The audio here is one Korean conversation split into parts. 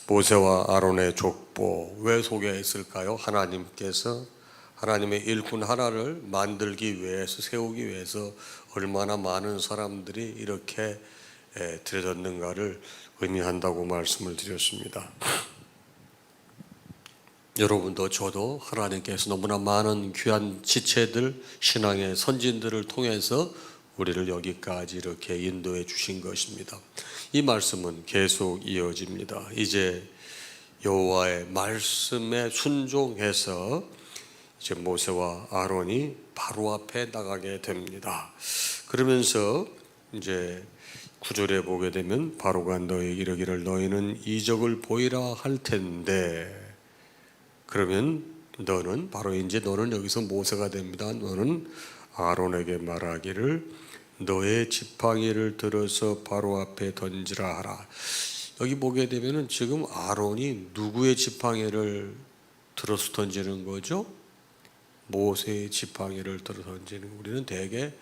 모세와 아론의 족보 왜 소개했을까요? 하나님께서 하나님의 일꾼 하나를 만들기 위해서, 세우기 위해서 얼마나 많은 사람들이 이렇게 들여졌는가를 의미한다고 말씀을 드렸습니다. 여러분도 저도 하나님께서 너무나 많은 귀한 지체들, 신앙의 선진들을 통해서 우리를 여기까지 이렇게 인도해 주신 것입니다. 이 말씀은 계속 이어집니다. 이제 여호와의 말씀에 순종해서 이제 모세와 아론이 바로 앞에 나가게 됩니다. 그러면서 이제 9절에 보게 되면 바로가 너희에게 이르기를 너희는 이적을 보이라 할 텐데, 그러면 너는 바로 이제 너는 여기서 모세가 됩니다. 너는 아론에게 말하기를 너의 지팡이를 들어서 바로 앞에 던지라 하라. 여기 보게 되면은 지금 아론이 누구의 지팡이를 들어서 던지는 거죠? 모세의 지팡이를 들어 던지는. 우리는 대개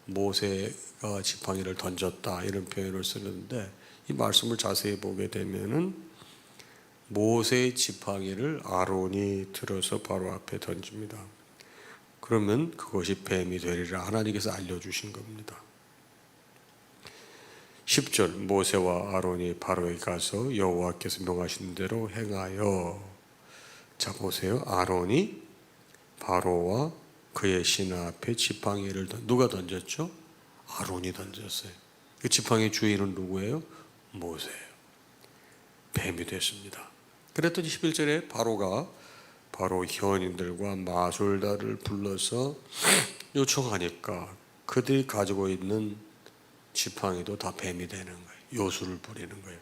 모세가 지팡이를 던졌다 이런 표현을 쓰는데, 이 말씀을 자세히 보게 되면은 모세의 지팡이를 아론이 들어서 바로 앞에 던집니다. 그러면 그것이 뱀이 되리라 하나님께서 알려주신 겁니다. 10절 모세와 아론이 바로에 가서 여호와께서 명하신 대로 행하여. 자 보세요. 아론이 바로와 그의 신하 앞에 지팡이를 누가 던졌죠? 아론이 던졌어요. 그 지팡이 주인은 누구예요? 모세예요. 뱀이 됐습니다. 그랬더니 11절에 바로가 바로 현인들과 마술다를 불러서 요청하니까 그들이 가지고 있는 지팡이도 다 뱀이 되는 거예요. 요술을 부리는 거예요.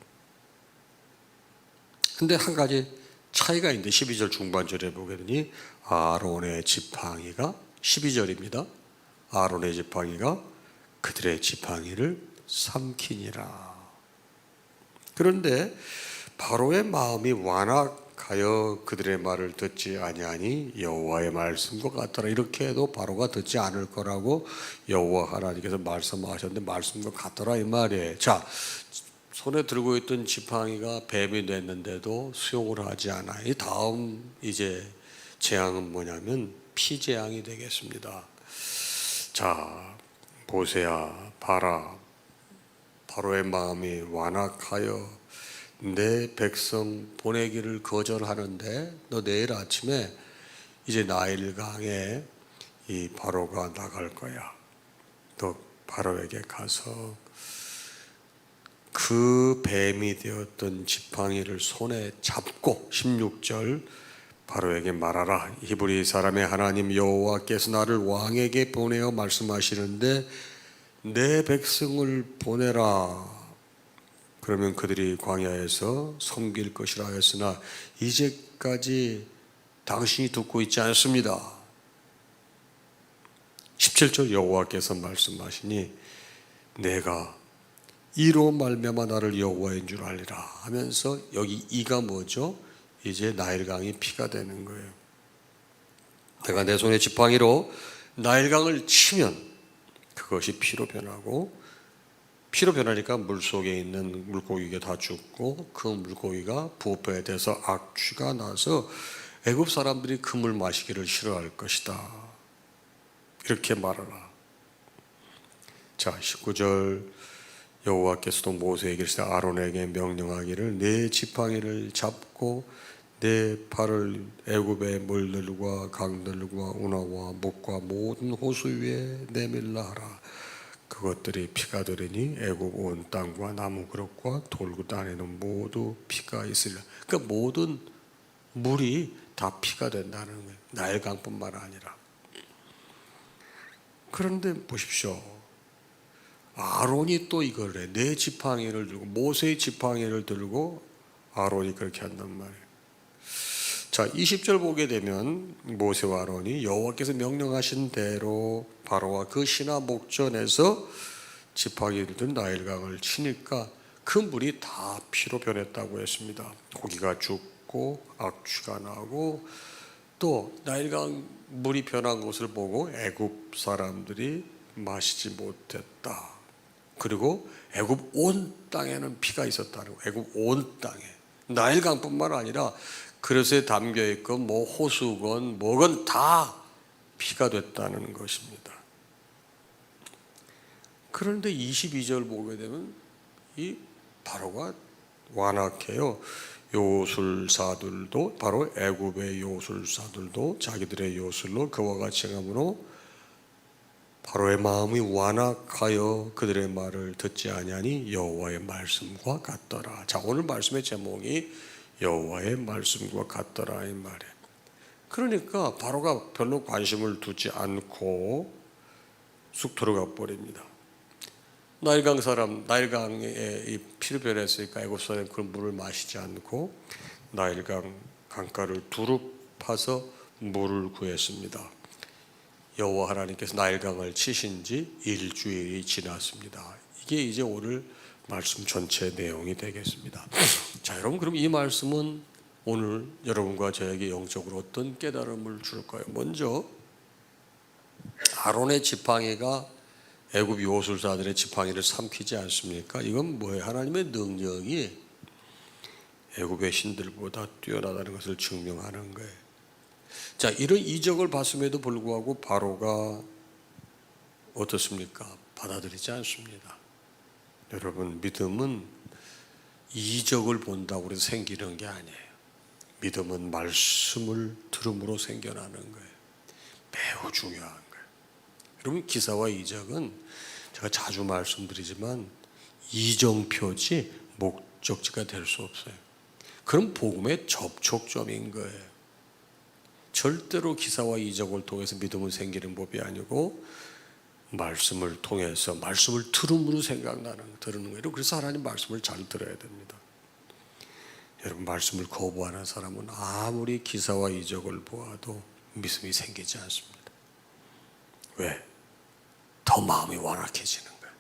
근데 한 가지 차이가 있는데 12절 중반절에 보게 되니 아론의 지팡이가 12절입니다. 아론의 지팡이가 그들의 지팡이를 삼키니라. 그런데 바로의 마음이 완악하여 그들의 말을 듣지 아니하니 여호와의 말씀과 같더라. 이렇게 해도 바로가 듣지 않을 거라고 여호와 하나님께서 말씀하셨는데 말씀과 같더라 이 말이에요. 자, 손에 들고 있던 지팡이가 뱀이 됐는데도 수용을 하지 않아요. 이 다음 이제 재앙은 뭐냐면 피재앙이 되겠습니다. 자, 모세야 봐라. 바로의 마음이 완악하여 내 백성 보내기를 거절하는데 너 내일 아침에 이제 나일강에 이 바로가 나갈 거야. 너 바로에게 가서 그 뱀이 되었던 지팡이를 손에 잡고 16절 바로에게 말하라. 히브리 사람의 하나님 여호와께서 나를 왕에게 보내어 말씀하시는데 내 백성을 보내라. 그러면 그들이 광야에서 섬길 것이라 하였으나 이제까지 당신이 듣고 있지 않습니다. 17절 여호와께서 말씀하시니 내가 이로 말미암아 나를 여호와인 줄 알리라 하면서 여기 이가 뭐죠? 이제 나일강이 피가 되는 거예요. 내가 내 손에 지팡이로 나일강을 치면 그것이 피로 변하고, 피로 변하니까 물속에 있는 물고기가 다 죽고 그 물고기가 부패에 돼서 악취가 나서 애굽 사람들이 그 물 마시기를 싫어할 것이다. 이렇게 말하라. 자 19절 여호와께서도 모세에게 아론에게 명령하기를 내 지팡이를 잡고 내 팔을 애굽의 물들과 강들과 운하와 목과 모든 호수 위에 내밀라 하라. 그것들이 피가 되리니 애굽 온 땅과 나무 그릇과 돌구 안에는 모두 피가 있으리라. 그러니까 모든 물이 다 피가 된다는 거예요. 나일강뿐만 아니라. 그런데 보십시오. 아론이 또 이걸 해. 내 지팡이를 들고 모세의 지팡이를 들고 아론이 그렇게 한단 말이에요. 자 20절 보게 되면 모세와 아론이 여호와께서 명령하신 대로 바로와 그 신하 목전에서 지팡이를 든 나일강을 치니까 그 물이 다 피로 변했다고 했습니다. 고기가 죽고 악취가 나고, 또 나일강 물이 변한 것을 보고 애굽 사람들이 마시지 못했다. 그리고 애굽 온 땅에는 피가 있었다는 거예요. 애굽 온 땅에. 나일강뿐만 아니라 그릇에 담겨 있고 뭐 호수건 뭐건 다 피가 됐다는 것입니다. 그런데 22절 보게 되면 이 바로가 완악해요. 요술사들도, 바로 애굽의 요술사들도 자기들의 요술로 그와 같이 행함으로 바로의 마음이 완악하여 그들의 말을 듣지 아니하니 여호와의 말씀과 같더라. 자, 오늘 말씀의 제목이 여호와의 말씀과 같더라 이 말이에요. 그러니까 바로가 별로 관심을 두지 않고 쑥 들어가 버립니다. 나일강 사람, 나일강에 이 피를 변했으니까 애굽 사람 그런 물을 마시지 않고 나일강 강가를 두루 파서 물을 구했습니다. 여호와 하나님께서 나일강을 치신 지 일주일이 지났습니다. 이게 이제 오늘 말씀 전체 내용이 되겠습니다. 자, 여러분, 그럼 이 말씀은 오늘 여러분과 저에게 영적으로 어떤 깨달음을 줄까요? 먼저 아론의 지팡이가 애굽 요술사들의 지팡이를 삼키지 않습니까? 이건 뭐예요? 하나님의 능력이 애굽의 신들보다 뛰어나다는 것을 증명하는 거예요. 자, 이런 이적을 봤음에도 불구하고 바로가 어떻습니까? 받아들이지 않습니다. 여러분, 믿음은 이적을 본다고 해서 생기는 게 아니에요. 믿음은 말씀을 들음으로 생겨나는 거예요. 매우 중요한 거예요. 여러분, 기사와 이적은 제가 자주 말씀드리지만 이정표지 목적지가 될 수 없어요. 그럼 복음의 접촉점인 거예요. 절대로 기사와 이적을 통해서 믿음은 생기는 법이 아니고 말씀을 통해서 말씀을 들음으로 들은 거예요. 그래서 하나님 말씀을 잘 들어야 됩니다. 여러분, 말씀을 거부하는 사람은 아무리 기사와 이적을 보아도 믿음이 생기지 않습니다. 왜? 더 마음이 완악해지는 거예요.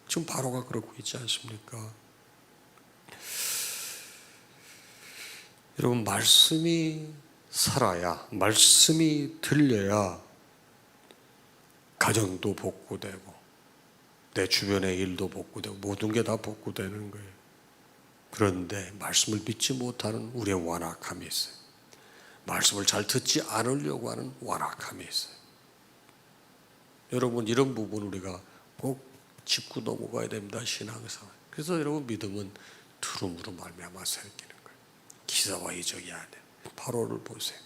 지금 바로가 그러고 있지 않습니까? 여러분, 말씀이 살아야, 말씀이 들려야 가정도 복구되고 내 주변의 일도 복구되고 모든 게 다 복구되는 거예요. 그런데 말씀을 믿지 못하는 우리의 완악함이 있어요. 말씀을 잘 듣지 않으려고 하는 완악함이 있어요. 여러분, 이런 부분 우리가 꼭 짚고 넘어가야 됩니다. 신앙에서. 그래서 여러분, 믿음은 들음으로 말미암아 생기는 거예요. 기사와 이적이 아니에요. 바로를 보세요.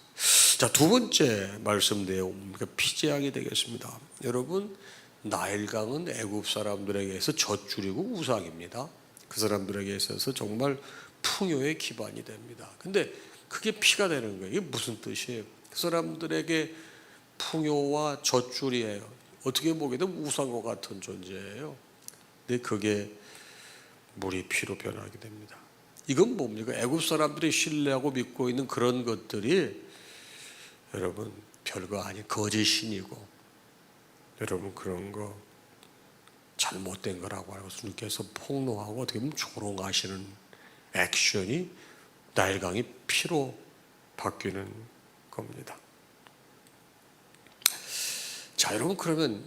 자, 두 번째 말씀 내용, 피제약이 되겠습니다. 여러분, 나일강은 애굽 사람들에게서 젖줄이고 우상입니다. 그 사람들에게 있어서 정말 풍요의 기반이 됩니다. 근데 그게 피가 되는 거예요. 이게 무슨 뜻이에요? 그 사람들에게 풍요와 젖줄이에요. 어떻게 보게 되면 우상과 같은 존재예요. 근데 그게 물이 피로 변하게 됩니다. 이건 뭡니까? 애굽 사람들이 신뢰하고 믿고 있는 그런 것들이 여러분 별거 아닌 거짓신이고 여러분 그런 거 잘못된 거라고 하고 주님께서 폭로하고 어떻게 보면 조롱하시는 액션이 나일강이 피로 바뀌는 겁니다. 자, 여러분, 그러면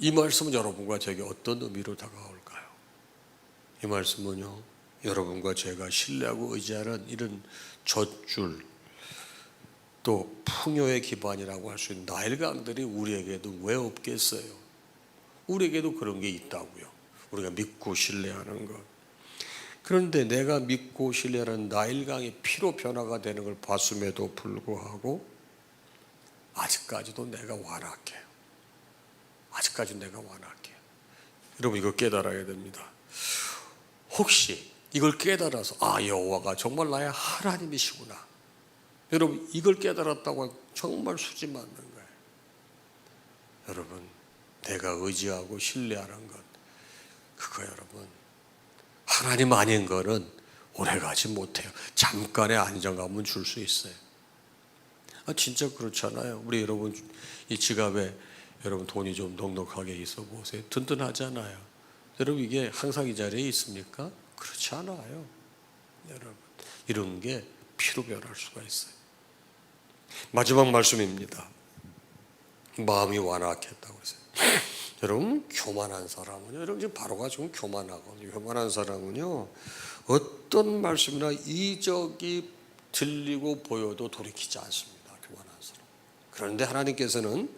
이 말씀은 여러분과 제게 어떤 의미로 다가올까요? 이 말씀은요, 여러분과 제가 신뢰하고 의지하는 이런 젖줄 또 풍요의 기반이라고 할 수 있는 나일강들이 우리에게도 왜 없겠어요? 우리에게도 그런 게 있다고요. 우리가 믿고 신뢰하는 것. 그런데 내가 믿고 신뢰하는 나일강이 피로 변화가 되는 걸 봤음에도 불구하고 아직까지도 내가 완악해요. 아직까지 내가 완악해요. 여러분, 이거 깨달아야 됩니다. 혹시 이걸 깨달아서 여호와가 정말 나의 하나님이시구나. 여러분, 이걸 깨달았다고 정말 수지 맞는 거예요. 여러분, 내가 의지하고 신뢰하는 것, 그거 여러분 하나님 아닌 거는 오래가지 못해요. 잠깐의 안정감은 줄 수 있어요. 진짜 그렇잖아요. 우리 여러분 이 지갑에 여러분 돈이 좀 넉넉하게 있어 보세요. 든든하잖아요. 여러분, 이게 항상 이 자리에 있습니까? 그렇지 않아요. 여러분, 이런 게 피로 변할 수가 있어요. 마지막 말씀입니다. 마음이 완악했다고 했어요. 여러분, 교만한 사람은요, 여러분 지금 바로가 지금 교만하거든요. 교만한 사람은요, 어떤 말씀이나 이적이 들리고 보여도 돌이키지 않습니다. 교만한 사람. 그런데 하나님께서는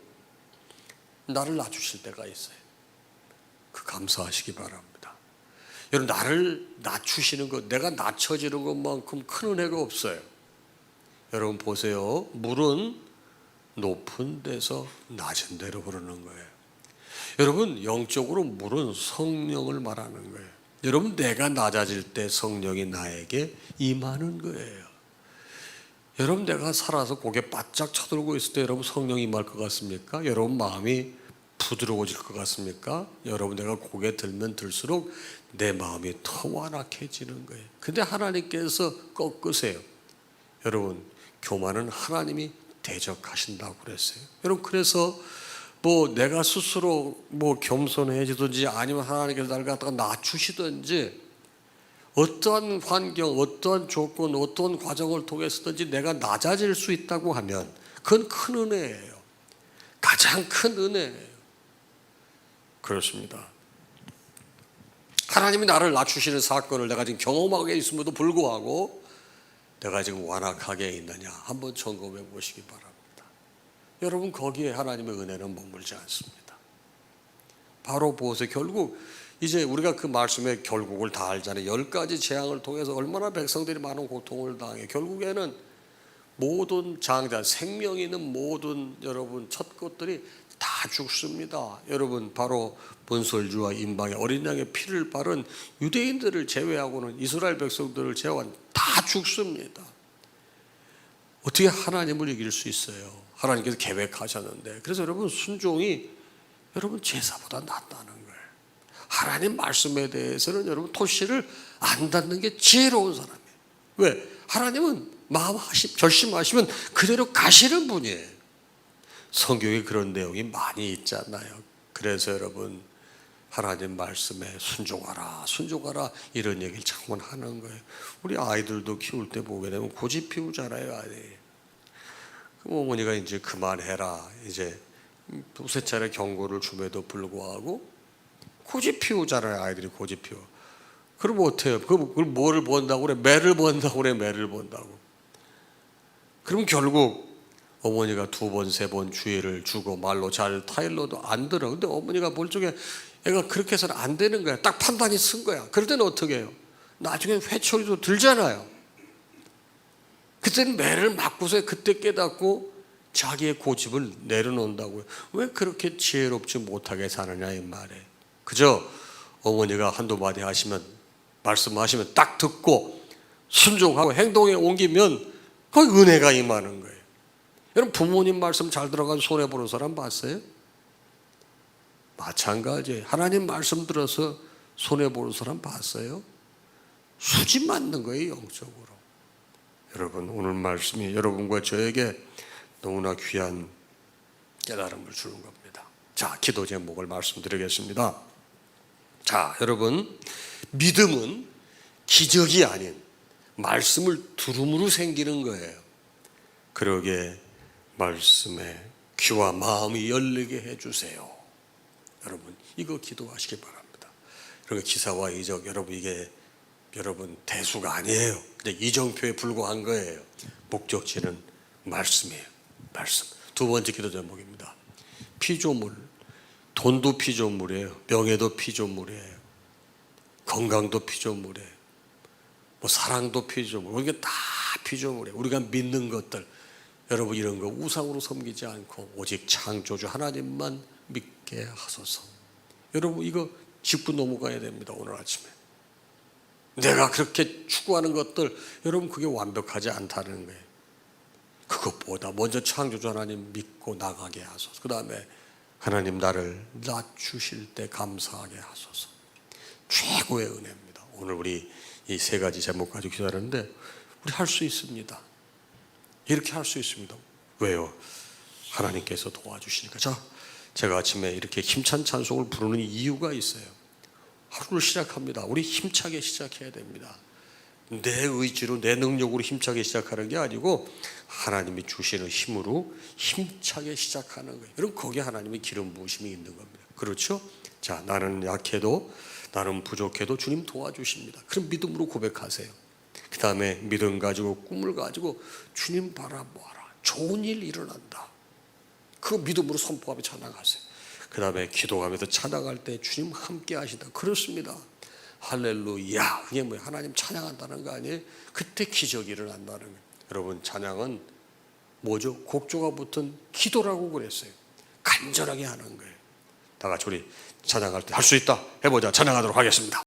나를 낮추실 때가 있어요. 그 감사하시기 바랍니다. 여러분, 나를 낮추시는 것, 내가 낮춰지는 것만큼 큰 은혜가 없어요. 여러분 보세요. 물은 높은 데서 낮은 데로 흐르는 거예요. 여러분, 영적으로 물은 성령을 말하는 거예요. 여러분, 내가 낮아질 때 성령이 나에게 임하는 거예요. 여러분, 내가 살아서 고개 바짝 쳐들고 있을 때 여러분 성령이 임할 것 같습니까? 여러분 마음이 부드러워질 것 같습니까? 여러분, 내가 고개 들면 들수록 내 마음이 더 완악해지는 거예요. 근데 하나님께서 꺾으세요. 여러분, 교만은 하나님이 대적하신다고 그랬어요. 여러분, 그래서 뭐 내가 스스로 뭐 겸손해지든지 아니면 하나님께서 나를 갖다가 낮추시든지 어떠한 환경, 어떠한 조건, 어떠한 과정을 통해서든지 내가 낮아질 수 있다고 하면 그건 큰 은혜예요. 가장 큰 은혜예요. 그렇습니다. 하나님이 나를 낮추시는 사건을 내가 지금 경험하게 있음에도 불구하고 내가 지금 완악하게 있느냐 한번 점검해 보시기 바랍니다. 여러분, 거기에 하나님의 은혜는 머물지 않습니다. 바로 보세요. 결국 이제 우리가 그 말씀의 결국을 다 알잖아요. 10가지 재앙을 통해서 얼마나 백성들이 많은 고통을 당해. 결국에는 모든 장자, 생명 있는 모든 여러분 첫 것들이 다 죽습니다. 여러분, 바로 본설주와 임방의 어린 양의 피를 바른 유대인들을 제외하고는 이스라엘 백성들을 제외한 다 죽습니다. 어떻게 하나님을 이길 수 있어요? 하나님께서 계획하셨는데. 그래서 여러분, 순종이 여러분 제사보다 낫다는 거예요. 하나님 말씀에 대해서는 여러분 토시를 안 닫는 게 지혜로운 사람이에요. 왜? 하나님은 결심하시면 그대로 가시는 분이에요. 성경에 그런 내용이 많이 있잖아요. 그래서 여러분, 하나님 말씀에 순종하라, 순종하라 이런 얘기를 자꾸만 하는 거예요. 우리 아이들도 키울 때 보게 되면 고집 피우잖아요, 아이들이. 그럼 어머니가 이제 그만해라, 이제 두세 차례 경고를 줌에도 불구하고 고집 피우잖아요. 아이들이 고집 피워. 그럼 어때요? 그걸 뭐를 본다고 그래? 매를 본다고 그래. 매를 본다고. 그럼 결국 어머니가 2번, 3번 주의를 주고 말로 잘 타일러도 안 들어. 근데 어머니가 볼 적에 애가 그렇게 해서는 안 되는 거야. 딱 판단이 쓴 거야. 그럴 때는 어떻게 해요? 나중에 회초리도 들잖아요. 그때는 매를 맞고서 그때 깨닫고 자기의 고집을 내려놓는다고요. 왜 그렇게 지혜롭지 못하게 사느냐 이 말이에요. 그저 어머니가 한두 마디 하시면, 말씀하시면 딱 듣고 순종하고 행동에 옮기면 거기 은혜가 임하는 거예요. 여러분, 부모님 말씀 잘 들어가서 손해보는 사람 봤어요? 마찬가지예요. 하나님 말씀 들어서 손해보는 사람 봤어요? 수지 맞는 거예요, 영적으로. 여러분, 오늘 말씀이 여러분과 저에게 너무나 귀한 깨달음을 주는 겁니다. 자, 기도 제목을 말씀드리겠습니다. 자, 여러분, 믿음은 기적이 아닌 말씀을 들음으로 생기는 거예요. 그러게 말씀에 귀와 마음이 열리게 해주세요. 여러분, 이거 기도하시기 바랍니다. 그러니까 기사와 이적, 여러분 이게 여러분 대수가 아니에요. 그냥 이정표에 불과한 거예요. 목적지는 말씀이에요. 말씀. 두 번째 기도 제목입니다. 피조물. 돈도 피조물이에요. 명예도 피조물이에요. 건강도 피조물이에요. 뭐 사랑도 피조물. 이게 다 피조물이에요. 우리가 믿는 것들, 여러분 이런 거 우상으로 섬기지 않고 오직 창조주 하나님만 믿게 하소서. 여러분, 이거 짚고 넘어가야 됩니다. 오늘 아침에 내가 그렇게 추구하는 것들, 여러분 그게 완벽하지 않다는 거예요. 그것보다 먼저 창조주 하나님 믿고 나가게 하소서. 그 다음에 하나님 나를 낮추실 때 감사하게 하소서. 최고의 은혜입니다. 오늘 우리 이 3가지 제목 가지고 기도하는데 우리 할 수 있습니다. 이렇게 할 수 있습니다. 왜요? 하나님께서 도와주시니까. 자, 제가 아침에 이렇게 힘찬 찬송을 부르는 이유가 있어요. 하루를 시작합니다. 우리 힘차게 시작해야 됩니다. 내 의지로 내 능력으로 힘차게 시작하는 게 아니고 하나님이 주시는 힘으로 힘차게 시작하는 거예요. 여러분 거기에 하나님의 기름 부으심이 있는 겁니다. 그렇죠? 자, 나는 약해도 나는 부족해도 주님 도와주십니다. 그럼 믿음으로 고백하세요. 그 다음에 믿음 가지고 꿈을 가지고 주님 바라보아라. 좋은 일 일어난다. 그 믿음으로 선포하며 찬양하세요. 그 다음에 기도하면서 찬양할 때 주님 함께 하신다. 그렇습니다. 할렐루야. 그게 뭐예요? 하나님 찬양한다는 거 아니에요? 그때 기적이 일어난다는 거예요. 여러분 찬양은 뭐죠? 곡조가 붙은 기도라고 그랬어요. 간절하게 하는 거예요. 다 같이 우리 찬양할 때 할 수 있다 해보자. 찬양하도록 하겠습니다.